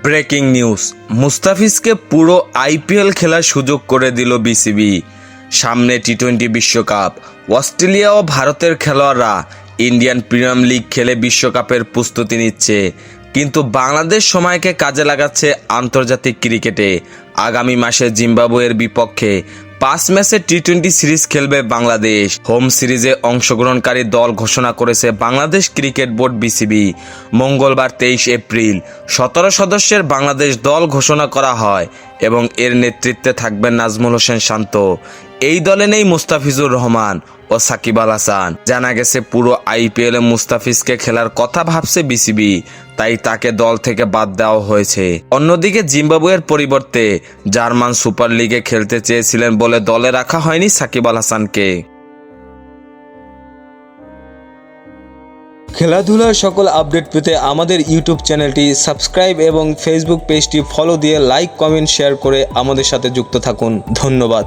Breaking news, মুস্তাফিজকে পুরো IPL খেলার সুযোগ করে দিল বিসিবি। সামনে টি-20 বিশ্বকাপ। অস্ট্রেলিয়া ও ভারতের খেলোয়াড়রা ইন্ডিয়ান প্রিমিয়ার লিগ খেলে বিশ্বকাপের প্রস্তুতি নিচ্ছে, কিন্তু বাংলাদেশ সময়কে কাজে লাগাচ্ছে আন্তর্জাতিক ক্রিকেটে। আগামী মাসে জিম্বাবুয়ের বিপক্ষে 5 ম্যাচের টি-20 সিরিজ খেলবে বাংলাদেশ। হোম সিরিজে অংশগ্রহণকারী দল ঘোষণা করেছে বাংলাদেশ ক্রিকেট বোর্ড বিসিবি। মঙ্গলবার 23 এপ্রিল 17 সদস্যের বাংলাদেশ দল ঘোষণা করা হয় এবং এর নেতৃত্বে থাকবেন নাজমুল হোসেন শান্ত। এই দলে নেই মুস্তাফিজুর রহমান ও সাকিব আল হাসান। জানা গেছে পুরো আইপিএলে মুস্তাফিজকে খেলার কথা ভাবছে বিসিবি, তাই তাকে দল থেকে বাদ দেওয়া হয়েছে। অন্যদিকে জিম্বাবুয়ের পরিবর্তে জার্মান সুপার লিগে খেলতে চেয়েছিলেন বলে দলে রাখা হয়নি সাকিব আল হাসানকে। খেলাধুলার সকল আপডেট পেতে আমাদের ইউটিউব চ্যানেলটি সাবস্ক্রাইব এবং ফেসবুক পেজটি ফলো দিয়ে লাইক, কমেন্ট, শেয়ার করে আমাদের সাথে যুক্ত থাকুন। ধন্যবাদ।